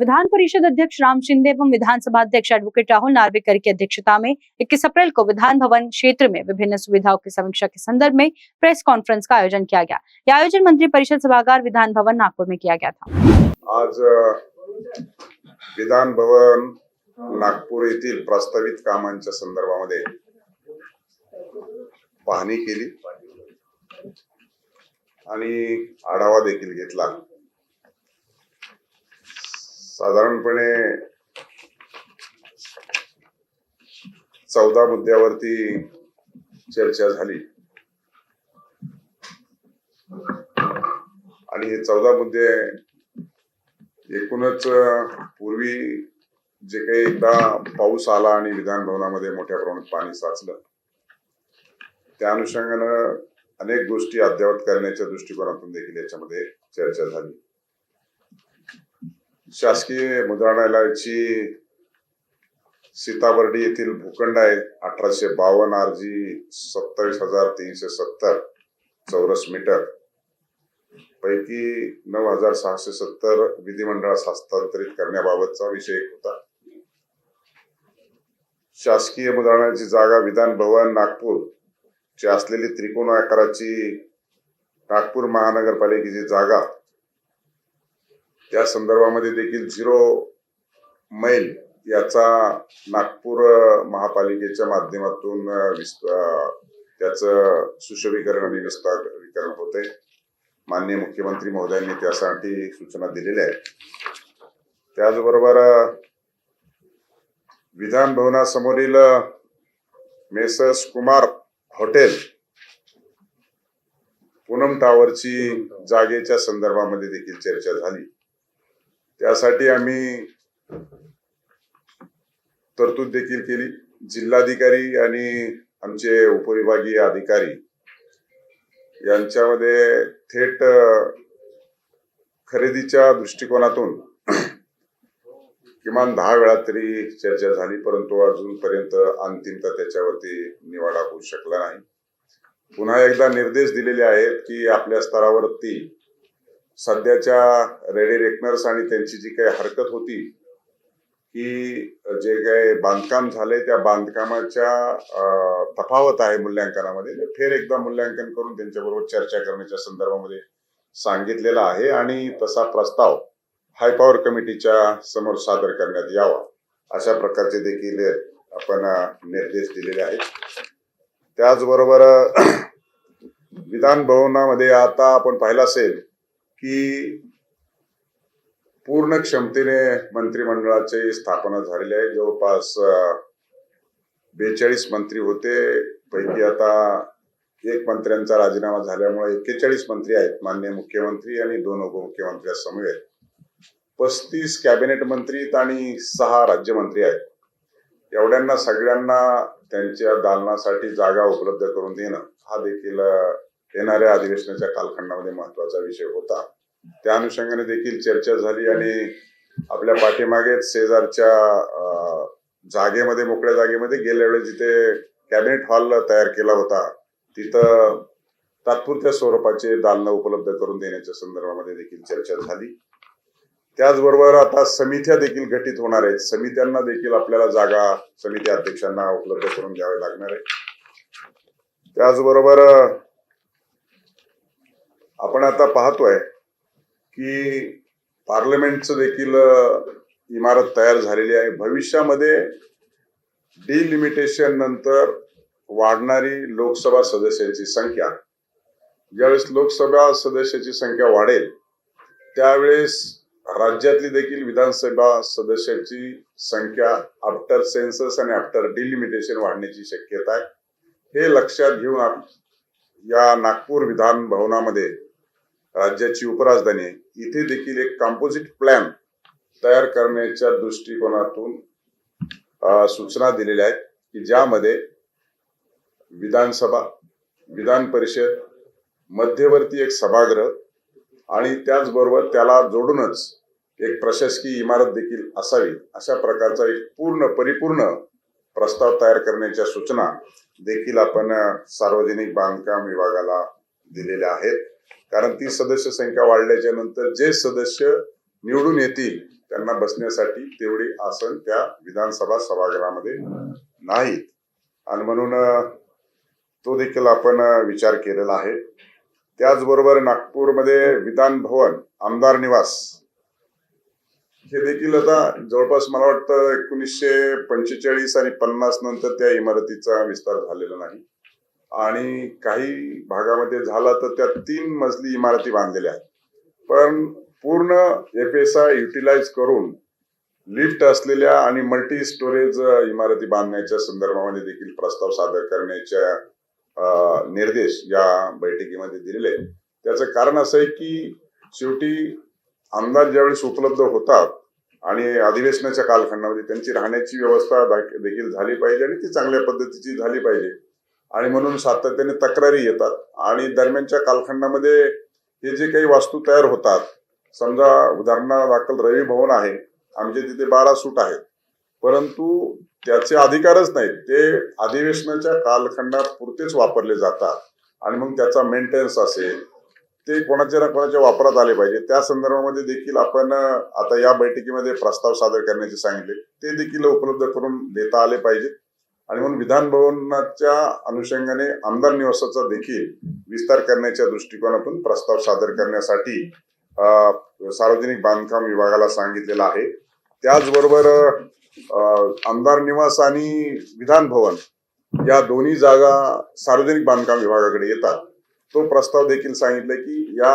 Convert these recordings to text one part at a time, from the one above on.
विधान परिषद अध्यक्ष राम शिंदे एवं विधानसभा अध्यक्ष एडवोकेट राहुल नार्वेकर की अध्यक्षता में 21 अप्रैल को विधान भवन क्षेत्र में विभिन्न सुविधाओं की समीक्षा के संदर्भ में प्रेस कॉन्फ्रेंस का आयोजन किया गया। यह आयोजन मंत्री परिषद सभागार विधान भवन नागपुर में किया गया था। आज विधान भवन नागपूर येथील प्रस्तावित कामांच्या संदर्भामध्ये पाहणी केली आणि आढावा देखील घेतला। साधारणपणे 14 मुद्द्यावरती चर्चा झाली आणि हे 14 मुद्दे एकूणच पूर्वी जे काही एकदा पाऊस आला आणि विधान भवनामध्ये मोठ्या प्रमाणात पाणी साचलं त्या अनुषंगाने अनेक गोष्टी अद्ययावत करण्याच्या दृष्टिकोनातून देखील याच्यामध्ये चर्चा झाली। शासकीय मुद्रणालयाची सीताबर्डी येथील भूखंड आहे 1852 RG 27,370 चौरस मीटर पैकी 9,670 विधिमंडळास हस्तांतरित करण्याबाबतचा विषय होता। शासकीय मुद्रणालयाची जागा विधान भवन नागपूर ची असलेली त्रिकोण आकाराची नागपूर महानगरपालिकेची जागा त्या संदर्भामध्ये देखील 0 मैल याचा नागपूर महापालिकेच्या माध्यमातून त्याचं सुशोभीकरण आणि विस्तारीकरण होते। माननीय मुख्यमंत्री महोदयांनी त्यासाठी सूचना दिलेल्या आहेत। त्याचबरोबर विधान भवनासमोरील मेसर्स कुमार हॉटेल पूनम टावरची जागेच्या संदर्भामध्ये देखील चर्चा झाली। त्यासाठी आम्ही तरतूद देखील केली। जिल्हाधिकारी आणि आमचे उपविभागीय अधिकारी यांच्यामध्ये थेट खरेदीच्या दृष्टिकोनातून किमान 10 वेळा तरी चर्चा झाली, परंतु अजूनपर्यंत अंतिमता त्याच्यावरती निवाडा होऊ शकला नाही। पुन्हा एकदा निर्देश दिलेले आहेत की आपल्या स्तरावरती सध्याच्या रेडी रेकनर्स आणि त्यांची जी काही हरकत होती की जे काही बांधकाम झाले त्या बांधकामाच्या तफावत आहे मूल्यांकनामध्ये फेर एकदा मूल्यांकन करून त्यांच्याबरोबर चर्चा करण्याच्या संदर्भामध्ये सांगितलेला आहे आणि तसा प्रस्ताव हाय पॉवर कमिटीच्या समोर सादर करण्यात यावा अशा प्रकारचे देखील आपण निर्देश दिलेले आहेत। त्याचबरोबर विधान भवनामध्ये आता आपण पाहिलं असेल की पूर्ण क्षमतेने मंत्रिमंडळाची स्थापना झालेली आहे। जवळपास 42 मंत्री होते, पैकी आता 1 मंत्र्यांचा राजीनामा झाल्यामुळे 41 मंत्री आहेत, माननीय मुख्यमंत्री आणि 2 उपमुख्यमंत्री समवेत 35 कॅबिनेट मंत्री आणि 6 राज्यमंत्री आहेत। एवढ्यांना सगळ्यांना त्यांच्या दालनासाठी जागा उपलब्ध करून देणं हा देखील येणाऱ्या अधिवेशनाच्या कालखंडामध्ये महत्वाचा विषय होता। त्या अनुषंगाने देखील चर्चा झाली आणि आपल्या पाठीमागे शेजारच्या जागेमध्ये मोकळ्या जागेमध्ये गेल्या वेळेस जिथे कॅबिनेट हॉल तयार केला होता तिथं तात्पुरत्या स्वरूपाचे दालनं उपलब्ध करून देण्याच्या संदर्भामध्ये देखील चर्चा झाली। त्याचबरोबर आता समित्या देखील गठीत होणार आहेत, समित्यांना देखील आपल्याला जागा समिती अध्यक्षांना उपलब्ध करून द्यावे लागणार आहे। त्याचबरोबर आपण आता पाहतोय की पार्लमेंटचं देखील इमारत तयार झालेली आहे। भविष्यामध्ये डिलिमिटेशन नंतर वाढणारी लोकसभा सदस्यांची संख्या, ज्यावेळेस लोकसभा सदस्याची संख्या वाढेल त्यावेळेस राज्यातली देखील विधानसभा सदस्याची संख्या आफ्टर सेन्सस आणि आफ्टर डिलिमिटेशन वाढण्याची शक्यता आहे। हे लक्षात घेऊन या नागपूर विधान भवनामध्ये राज्याची उपराजधानी आहे, इथे देखील एक कंपोजिट प्लॅन तयार करण्याच्या दृष्टिकोनातून सूचना दिलेल्या आहेत की ज्यामध्ये विधानसभा, विधान परिषद, मध्यवर्ती एक सभागृह आणि त्याचबरोबर त्याला जोडूनच एक प्रशासकीय इमारत देखील असावी अशा प्रकारचा एक परिपूर्ण प्रस्ताव तयार करण्याच्या सूचना देखील आपण सार्वजनिक बांधकाम विभागाला दिलेल्या आहेत। कारण ती सदस्य संख्या वाढल्याच्या नंतर जे सदस्य निवडून येतील त्यांना बसण्यासाठी तेवढी आसन त्या विधानसभा सभागृहामध्ये नाहीत आणि म्हणून तो देखील आपण विचार केलेला आहे. त्याचबरोबर नागपूरमध्ये विधान भवन, आमदार निवास हे देखील आता जवळपास मला वाटतं 1945 आणि 50 नंतर त्या इमारतीचा विस्तार झालेला नाही आणि काही भागामध्ये झाला तर त्या 3 मजली इमारती बांधलेल्या आहेत. पण पूर्ण FSI युटिलाइज करून लिफ्ट असलेल्या आणि मल्टी स्टोरेज इमारती बांधण्याच्या संदर्भामध्ये देखील प्रस्ताव सादर करण्याच्या निर्देश या बैठकीमध्ये दिलेले आहेत. त्याचं कारण असं आहे की शेवटी आमदार ज्यावेळेस उपलब्ध होतात आणि अधिवेशनाच्या कालखंडामध्ये त्यांची राहण्याची व्यवस्था देखील झाली पाहिजे आणि ती चांगल्या पद्धतीची झाली पाहिजे आणि म्हणून सातत्याने तक्रारी येतात आणि दरम्यानच्या कालखंडामध्ये हे जे काही वास्तू तयार होतात, समजा उदाहरणादाखल रवी भवन आहे, आमचे तिथे 12 सूट आहेत, परंतु त्याचे अधिकारच नाहीत, ते अधिवेशनाच्या कालखंडापुरतेच वापरले जातात आणि मग त्याचा मेंटेनन्स असेल ते कोणाच्या ना कोणाच्या वापरात आले पाहिजे. त्या संदर्भामध्ये देखील आपण आता या बैठकीमध्ये प्रस्ताव सादर करण्याचे सांगितले, ते देखील उपलब्ध करून देता आले पाहिजे आणि म्हणून विधान भवनाच्या अनुषंगाने आमदार निवासाचा देखील विस्तार करण्याच्या दृष्टिकोनातून प्रस्ताव सादर करण्यासाठी सार्वजनिक बांधकाम विभागाला सांगितलेलं आहे. त्याचबरोबर आमदार निवास आणि विधान भवन या दोन्ही जागा सार्वजनिक बांधकाम विभागाकडे येतात. तो प्रस्ताव देखील सांगितलं की या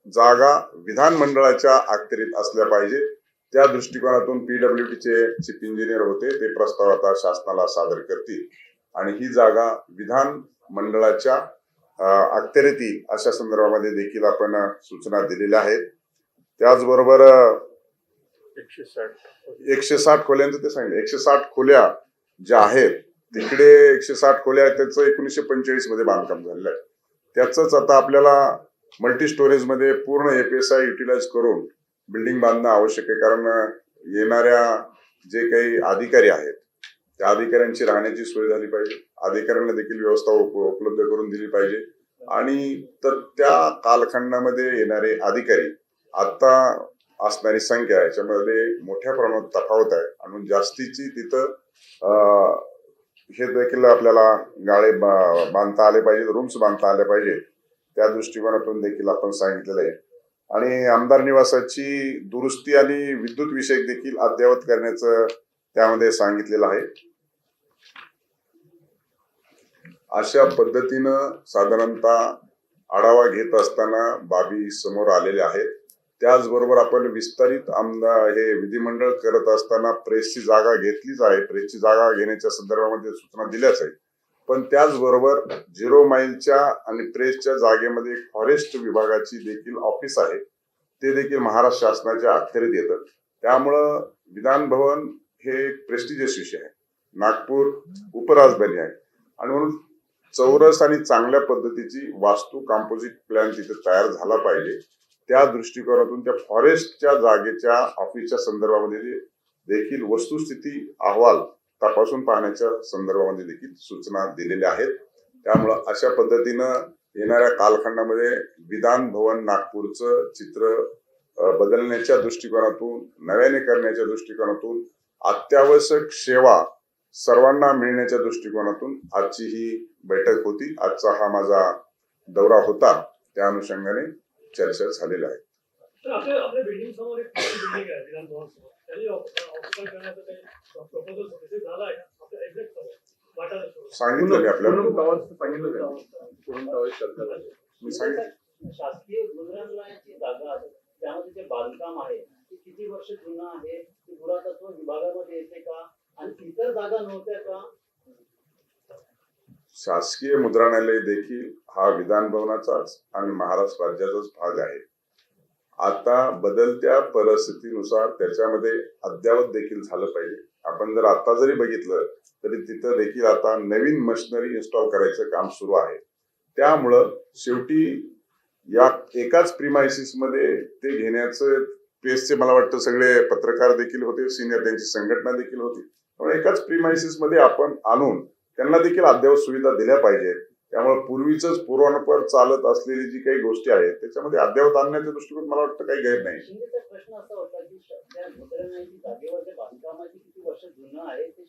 जागा विधानमंडळाच्या अखत्यारीत असल्या पाहिजे. त्या दृष्टिकोनातून PWDचे चीफ इंजिनियर होते, ते प्रस्ताव आता शासनाला सादर करतील आणि ही जागा विधान मंडळाच्या अखत्यारीत येईल अशा संदर्भामध्ये देखील आपण सूचना दिलेल्या आहेत. त्याचबरोबर 160 खोल्यांचं ते सांगितलं. 160 खोल्या ज्या आहेत तिकडे 160 खोल्या आहेत, त्याचं 1945 मध्ये बांधकाम झालेलं आहे. त्याच आता आपल्याला मल्टी स्टोरेज मध्ये पूर्ण FSI युटिलाइज करून बिल्डिंग बांधणं आवश्यक आहे, कारण येणाऱ्या जे काही अधिकारी आहेत त्या अधिकाऱ्यांची राहण्याची सोय झाली पाहिजे, अधिकाऱ्यांना देखील व्यवस्था उपलब्ध करून दिली पाहिजे आणि तर त्या कालखंडामध्ये येणारे अधिकारी आता असणारी संख्या याच्यामध्ये मोठ्या प्रमाणात तफावत आहे आणि जास्तीची तिथं हे देखील आपल्याला गाळे बांधता आले पाहिजे, रूम्स बांधता आले पाहिजे. त्या दृष्टिकोनातून देखील आपण सांगितलेलं आहे आणि आमदार निवासाची दुरुस्ती आणि विद्युत विषयक देखील अद्ययावत करण्याचं त्यामध्ये सांगितलेलं आहे. अशा पद्धतीनं साधारणतः आढावा घेत असताना बाबी समोर आलेल्या आहेत. त्याचबरोबर आपण विस्तारित हे विधिमंडळ करत असताना प्रेसची जागा घेतलीच आहे, प्रेसची जागा घेण्याच्या संदर्भामध्ये सूचना दिल्याच आहेत, पण त्याचबरोबर 0 माईलच्या आणि प्रेसच्या जागेमध्ये फॉरेस्ट विभागाची देखील ऑफिस आहे, ते देखील महाराष्ट्र शासनाच्या अखत्यारीत येतं. त्यामुळं विधान भवन हे एक प्रेस्टिजियस विषय आहे, नागपूर उपराजधानी आहे आणि म्हणून चौरस आणि चांगल्या पद्धतीची वास्तू कंपोजिट प्लॅन तिथे तयार झाला पाहिजे. त्या दृष्टिकोनातून त्या फॉरेस्टच्या जागेच्या ऑफिसच्या संदर्भामध्ये देखील वस्तुस्थिती अहवाल तपासून पाहण्याच्या संदर्भामध्ये देखील सूचना दिलेल्या आहेत. त्यामुळं अशा पद्धतीनं येणाऱ्या कालखंडामध्ये विधान भवन नागपूरचं चित्र बदलण्याच्या दृष्टिकोनातून, नव्याने करण्याच्या दृष्टिकोनातून, अत्यावश्यक सेवा सर्वांना मिळण्याच्या दृष्टिकोनातून आजची ही बैठक होती. आजचा हा माझा दौरा होता, त्या अनुषंगाने चर्चा झालेला आहे. आपल्या बिल्डिंग समोर एक बिल्डिंग आहे विधान भवन समोर, त्याची ऑक्युपाय करण्याचं काही प्रपोजल होते झालं आहे आपल्या एक्झॅक्ट वाटायला सांगितलं मी आपल्याला, मी सांगितलं शासकीय मुद्रणालयाची जागा त्यामध्ये जे बांधकाम आहे ते किती वर्ष जुनं आहे, ते पुरातत्व विभागामध्ये येते का आणि इतर जागा नव्हत्या का? शासकीय मुद्रणालय देखील हा विधान भवनाचाच आणि महाराष्ट्र राज्याचाच भाग आहे. आता बदलत्या परिस्थितीनुसार त्याच्यामध्ये अद्ययावत देखील झालं पाहिजे. आपण जर आता जरी बघितलं तरी तिथं देखील आता नवीन मशिनरी इन्स्टॉल करायचं काम सुरू आहे. त्यामुळं शेवटी या एकाच प्रिमायसिस मध्ये ते घेण्याचं पेसचे मला वाटतं सगळे पत्रकार देखील होते, सिनियर त्यांची संघटना देखील होती. त्यामुळे एकाच प्रिमायसिस मध्ये आपण आणून त्यांना देखील अद्ययावत सुविधा दिल्या पाहिजेत त्यामुळे पूर्वीच पूर्वानुपर चालत असलेली जी काही गोष्टी आहेत त्याच्यामध्ये अद्ययावत आणण्याच्या दृष्टीकोन मला वाटतं काही गैर नाही. शिंदेचा प्रश्न असा होता की त्या भद्रनाथी जागेवर जे बांधकामाची किती वर्ष जुनं आहे ते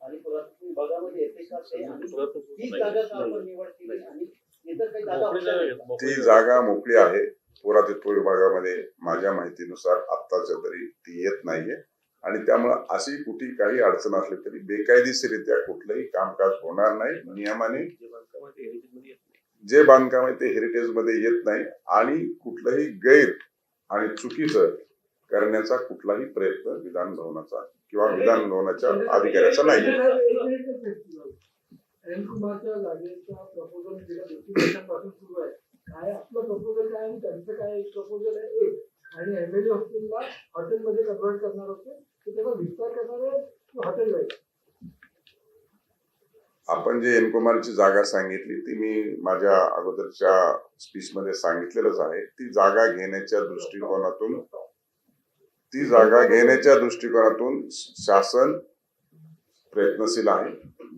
आणि पुरातत्व विभागामध्ये येते का ते आणि ती जागा का आपण निवड केली आणि इतर काही जागा होत्या का? ती जागा मोकळी आहे. पुरातत्व विभागामध्ये माझ्या माहितीनुसार आत्ताच्या तरी ती येत नाहीये आणि त्यामुळे अशी कुठे काही अडचण असली तरी बेकायदेशीररित्या कुठलंही कामकाज होणार नाही. नियमाने जे बांधकाम आहे ते हेरिटेज मध्ये येत नाही आणि कुठलंही गैर आणि चुकीचं करण्याचा कुठलाही प्रयत्न विधान भवनाचा किंवा विधान भवनाच्या अधिकाऱ्याचा नाही. कुमारच्या जागेचा प्रपोजल गेल्या 2-3 वर्षांपासून सुरू आहे. काय आपलं प्रपोजल काय आणि त्यांचं काय एक प्रपोजल आहे एक आणि एमएलए हॉस्टेलला हॉटेलमध्ये कन्वर्ट करणार होते की त्याचा विस्तार करणार आहे की हॉटेल राहील. आपण जे एन कुमारची जागा सांगितली ती मी माझ्या अगोदरच्या स्पीच मध्ये सांगितलेलंच आहे. ती जागा घेण्याच्या दृष्टिकोनातून शासन प्रयत्नशील आहे.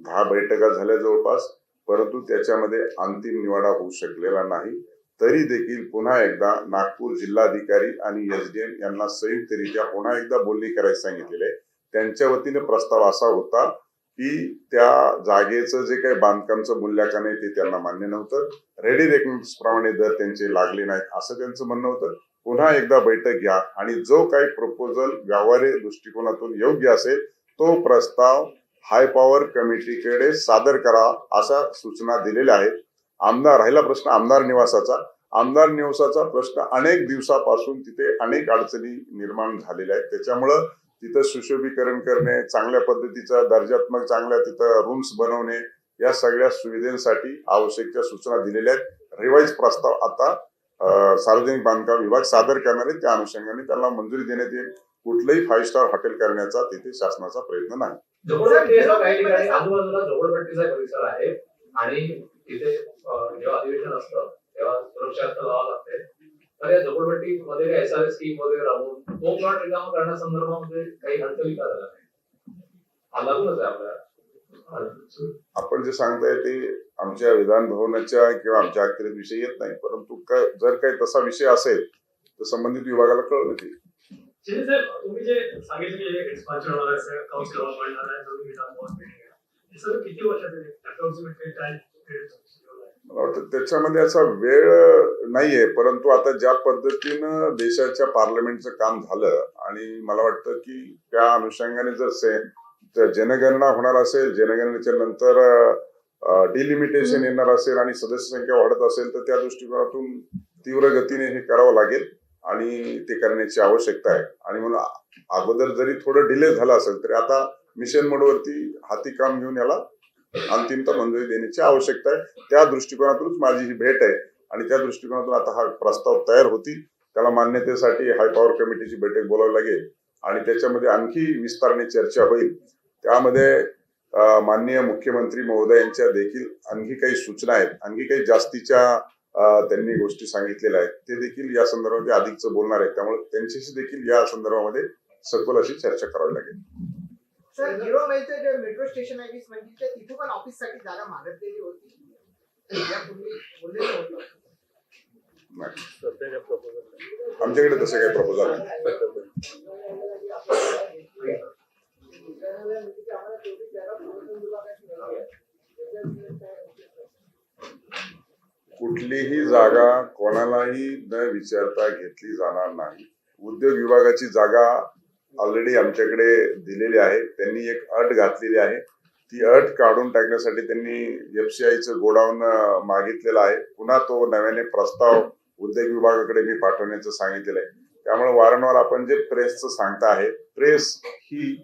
10 बैठका झाल्या जवळपास, परंतु त्याच्यामध्ये अंतिम निवाडा होऊ शकलेला नाही. तरी देखील पुन्हा एकदा नागपूर जिल्हाधिकारी आणि एसडीएम यांना संयुक्तरित्या पुन्हा एकदा बोलणी करायला सांगितलेले आहे. त्यांच्या वतीने प्रस्ताव असा होता की त्या जागेचं जे काही बांधकामचं मूल्यांकन आहे ते त्यांना मान्य नव्हतं. रेडी रेकमेंड्स प्रमाणे दर त्यांचे लागले नाहीत असं त्यांचं म्हणणं होतं. पुन्हा एकदा बैठक घ्या आणि जो काही प्रपोजल व्यावहारिक दृष्टिकोनातून योग्य असेल तो प्रस्ताव हाय पॉवर कमिटीकडे सादर करा अशा सूचना दिलेल्या आहेत. राहिला प्रश्न आमदार निवासाचा प्रश्न अनेक दिवसापासून तिथे अनेक अडचणी निर्माण झालेल्या आहेत. त्याच्यामुळं तिथं सुशोभीकरण करणे, चांगल्या पद्धतीचा दर्जात्मक चांगल्या तिथं रूम्स बनवणे या सगळ्या सुविधेसाठी आवश्यक त्या सूचना दिलेल्या आहेत. रिवाईज प्रस्ताव आता सार्वजनिक बांधकाम विभाग सादर करणार आहे. त्या अनुषंगाने त्याला मंजुरी देण्यात येईल. कुठलंही 5 स्टार हॉटेल करण्याचा तिथे शासनाचा प्रयत्न नाही. काही ठिकाणी आजूबाजूला झोपडपट्टीचा परिसर आहे आणि तिथे जेव्हा अधिवेशन असतं तेव्हा सुरक्षा लावावं लागते. तर या झोपडपट्टीमध्ये काही SRS स्कीम वगैरे राबवून तो प्लॉट रिकामा करण्यासंदर्भामध्ये काही हालचाली का झाल्या नाही? हा लागूनच आहे आपल्याला. आपण जे सांगताय ते आमच्या विधान भवनाच्या किंवा आमच्या अखत्यारीत विषय येत नाही, परंतु जर काही तसा विषय असेल तर संबंधित विभागाला कळवण्यात येईल. शिंदे साहेब, तुम्ही जे सांगितलं की एक्सपान्शन होणार आहे, काउन्सिल बनणार आहे, नवीन विधान भवन बिल्डिंग आहे, हे सगळं किती वर्षाचे अप्रॉक्सिमेटली टाइम पिरियड? मला वाटतं त्याच्यामध्ये असा वेळ नाहीये, परंतु आता ज्या पद्धतीनं देशाच्या पार्लमेंटचं काम झालं आणि मला वाटतं की त्या अनुषंगाने जर जनगणना होणार असेल, जनगणनेच्या नंतर डिलिमिटेशन येणार असेल आणि सदस्य संख्या वाढत असेल तर त्या दृष्टिकोनातून तीव्र गतीने हे करावं लागेल आणि ते करण्याची आवश्यकता आहे. आणि म्हणून अगोदर जरी थोडं डिले झाला असेल तरी आता मिशन मोडवरती हाती काम घेऊन याला अंतिमता मंजुरी देण्याची आवश्यकता आहे. त्या दृष्टिकोनातूनच माझी ही भेट आहे आणि त्या दृष्टिकोनातून आता हा प्रस्ताव तयार होतील. त्याला मान्यतेसाठी हाय पॉवर कमिटीची बैठक बोलावी लागेल आणि त्याच्यामध्ये आणखी विस्ताराने चर्चा होईल. त्यामध्ये माननीय मुख्यमंत्री महोदयांच्या देखील आणखी काही सूचना आहेत, आणखी काही जास्तीच्या त्यांनी गोष्टी सांगितलेल्या आहेत, ते देखील या संदर्भामध्ये अधिकच बोलणार आहेत. त्यामुळे त्यांच्याशी देखील या संदर्भामध्ये सखोल अशी चर्चा करावी लागेल. सर, 0 मैलचं जे मेट्रो स्टेशन आहे 20 मंजिलचं, तिथे पण ऑफिससाठी जागा मागितलेली होती. यापूर्वी बोललेलं होतं. आमच्याकडे तसे काही प्रपोजल नाही. कुठलीही जागा कोणालाही न विचारता घेतली जाणार नाही. उद्योग विभागाची जागा ऑलरेडी आमच्याकडे दिलेली आहे. त्यांनी एक अट घातलेली आहे. ती अट काढून टाकण्यासाठी त्यांनी FCIचं गोडाऊन मागितलेलं आहे. पुन्हा तो नव्याने प्रस्ताव उद्योग विभागाकडे मी पाठवण्याचं सांगितलेलं आहे. त्यामुळे वारंवार आपण जे प्रेसचं सांगता आहे, प्रेस ही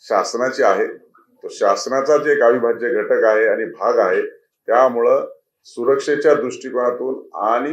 शासनाची आहे. तो शासनाचाच एक अविभाज्य घटक आहे आणि भाग आहे. त्यामुळं सुरक्षेच्या दृष्टिकोनातून आणि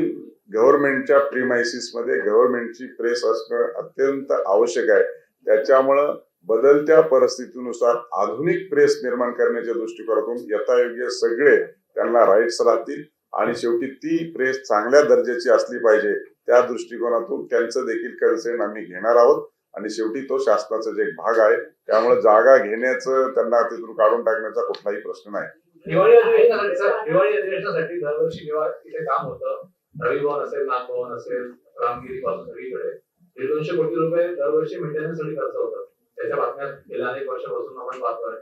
गव्हर्नमेंटच्या प्रिमायसिस मध्ये गव्हर्नमेंटची प्रेस असणं अत्यंत आवश्यक आहे. त्याच्यामुळं बदलत्या परिस्थितीनुसार आधुनिक प्रेस निर्माण करण्याच्या दृष्टिकोनातून यथायोग्य सगळे त्यांना राईट्स राहतील आणि शेवटी ती प्रेस चांगल्या दर्जाची असली पाहिजे. त्या दृष्टिकोनातून त्यांचं देखील कन्सेंट आम्ही घेणार आहोत आणि शेवटी तो शासनाचा एक भाग आहे. त्यामुळे जागा घेण्याचं त्यांना तिथून काढून टाकण्याचा कुठलाही प्रश्न नाही. दिवाळी अधिवेशनासाठी सर, दिवाळी अधिवेशनासाठी दरवर्षी जेव्हा इथे काम होतं, रवी भवन असेल, नाग भवन असेल, रामगिरी पासून सगळीकडे 150 कोटी रुपये दरवर्षी मेंटेनन्स साठी खर्च होतात. त्याच्या बातम्या गेल्या अनेक वर्षापासून आपण पाहतोय.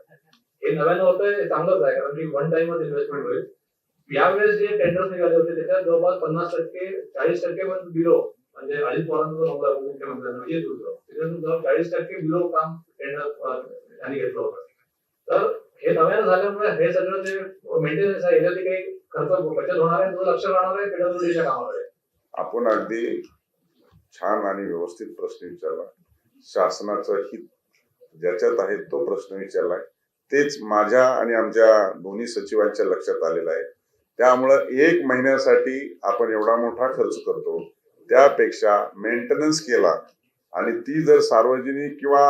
हे नव्यानं होतंय, हे चांगलंच आहे, कारण की वन टाइमच इन्व्हेस्टमेंट होईल. यावेळेस जे टेंडर्स निघाले होते त्याच्यात जवळपास 50%, 40% पण बिलो, म्हणजे अजित पवारांचा बंगला मुख्यमंत्र्यांना विजय दुर्ग, त्याच्यातून जवळ 40% बिलो काम टेंडर त्यांनी घेतलं होतं. तर हे नव्यानं झाल्यामुळे हे सगळं जे मेंटेनन्स आहे याच्यात काही खर्च बचत होणार आहे, लक्ष राहणार आहे पेडब्ल्यूडीच्या कामाकडे. आपण अगदी छान आणि व्यवस्थित प्रश्न विचारला. शासनाचं हित ज्याच्यात आहे तो प्रश्न विचारलाय. तेच माझ्या आणि आमच्या दोन्ही सचिवांच्या लक्षात आलेलं आहे. त्यामुळं 1 महिन्यासाठी आपण एवढा मोठा खर्च करतो, त्यापेक्षा मेंटेनन्स केला आणि ती जर सार्वजनिक किंवा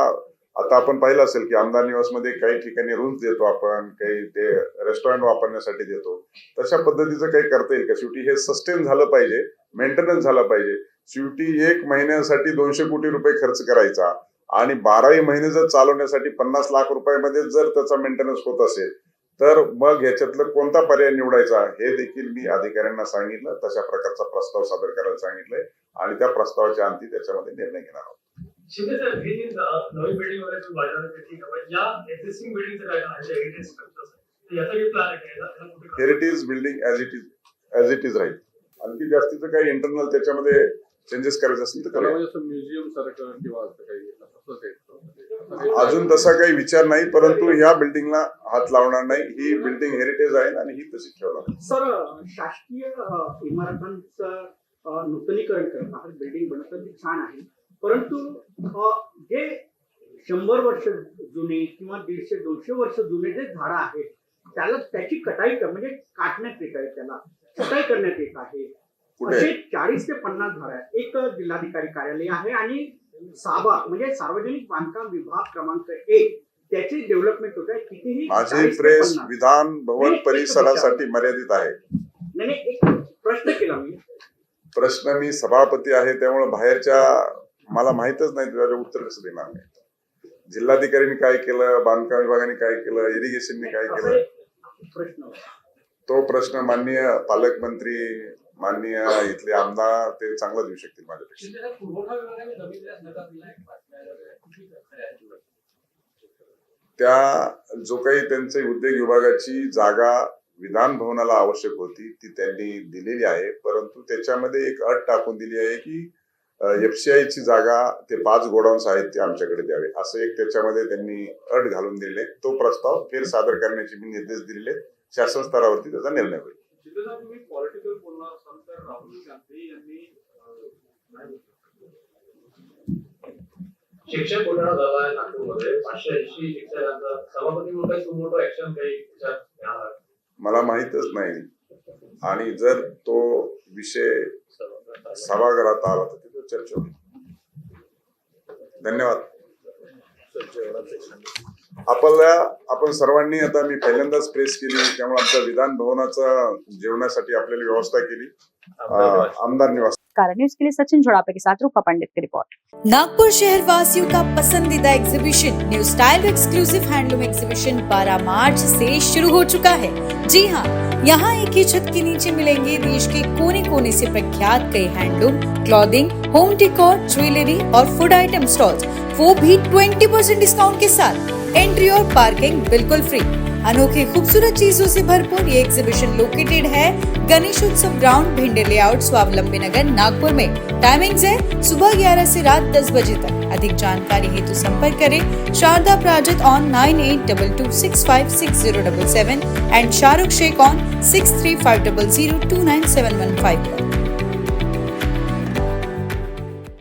आता आपण पाहिलं असेल की आमदार निवासमध्ये काही ठिकाणी रूम्स देतो आपण, काही ते रेस्टॉरंट वापरण्यासाठी देतो, तशा पद्धतीचं काही करता येईल का? शेवटी हे सस्टेन झालं पाहिजे, मेंटेनन्स झालं पाहिजे. शेवटी 1 महिन्यासाठी 200 कोटी रुपये खर्च करायचा आणि 12 महिने जर चालवण्यासाठी 50 लाख रुपयामध्ये जर त्याचा मेंटेनन्स होत असेल तर मग ह्याच्यातलं कोणता पर्याय निवडायचा हे देखील मी अधिकाऱ्यांना सांगितलं. तशा प्रकारचा प्रस्ताव सादर करायला सांगितलंय आणि त्या प्रस्तावाच्या अंती त्याच्यामध्ये निर्णय घेणार आहोत. शिंदे साहेब, ही जी नवीन बिल्डिंग वगैरे तुम्ही बांधणार आहे, ठीक आहे, पण या एक्झिस्टिंग बिल्डिंगचं काय आहे, हेरिटेज स्ट्रक्चर्स आहे, याचा काही प्लॅन आहे का? याला कुठे करायचं? Heritage building as it is राहील. आणखी जास्तीचं काही इंटरनल त्याच्यामध्ये चेंजेस करायचे असेल तर करूया. म्युझियम सारखं किंवा असं काही अजून तसा काही विचार नाही, परंतु ह्या बिल्डिंगला हात लावणार नाही. ही बिल्डिंग हेरिटेज आहे आणि ही तशी ठेवणार. सर, शासकीय इमारतांचं नूतनीकरण करणं, हा बिल्डिंग बनवणं ते छान आहे, परंतु जे 100 वर्ष जुने किंवा 150-200 वर्ष जुने जे झाडं आहेत त्याला त्याची कटाई म्हणजे काटण्यात येत आहे, त्याला कटाई करण्यात येत आहे. असे 40 ते 50 झाडं आहेत. एक जिल्हाधिकारी कार्यालय आहे आणि साबा म्हणजे सार्वजनिक बांधकाम विभाग क्रमांक 1 त्याची डेव्हलपमेंट होत आहे. कितीही माझी प्रेस विधान भवन परिसरासाठी मर्यादित आहे. नाही, एक प्रश्न केला मी. प्रश्न मी सभापती आहे त्यामुळे बाहेरच्या मला माहितच नाही, त्याचं उत्तर कसं देणार नाही. जिल्हाधिकाऱ्यांनी काय केलं, बांधकाम विभागाने काय केलं, इरिगेशनने काय केलं, प्रश्न तो प्रश्न माननीय पालकमंत्री, माननीय इथले आमदार ते चांगला देऊ शकतील माझ्यापेक्षा. त्या जो काही त्यांचे उद्योग विभागाची जागा विधान भवनाला आवश्यक होती ती त्यांनी दिलेली आहे, परंतु त्याच्यामध्ये एक अट टाकून दिली आहे की FCI ची जागा ते 5 गोडाऊन्स आहेत ते आमच्याकडे द्यावे, असं एक त्याच्यामध्ये त्यांनी अट घालून दिले. तो प्रस्ताव फेर सादर करण्याचे मी निर्देश दिलेले. शासन स्तरावरती त्याचा निर्णय होईल. पॉलिटिकल बोलणार असाल तर राहुल गांधी यांनी शिक्षक घोटाळा झाला आहे नागपूरमध्ये, 580 शिक्षकांचा सभापती म्हणून काही सुमोटो ऍक्शन काही विचार घेणार आहे? मला माहितच नाही आणि जर तो विषय सभागृहात आला तर तिथे चर्चा होईल. धन्यवाद. आपण सर्वांनी आता मी पहिल्यांदाच प्रेस केली त्यामुळे आमच्या विधान भवनाचा जेवणासाठी आपल्याला व्यवस्था केली. आमदार निवास न्यूज के लिए सचिन झोड़ापे के साथ रूपा पंडित की रिपोर्ट। नागपुर शहर वासियों का पसंदीदा exhibition new style exclusive handloom exhibition 12 March से शुरू हो चुका है। जी हां, यहाँ एक ही छत के नीचे मिलेंगे देश के कोने कोने से प्रख्यात कई handloom, clothing, home decor, jewellery और फूड आइटम स्टॉल्स, वो भी 20% डिस्काउंट के साथ। एंट्री और पार्किंग बिल्कुल फ्री। अनोखी खूबसूरत चीजों से भरपूर ये एग्जीबिशन लोकेटेड है गणेश उत्सव ग्राउंड, भिंडे लेआउट, स्वावलंबी नगर, नागपुर में। टाइमिंग्स है सुबह 11 से रात 10 बजे तक। अधिक जानकारी हेतु संपर्क करें शारदा प्राजत on 9822656077 and Shahrukh Shaikh on 6350029715 per.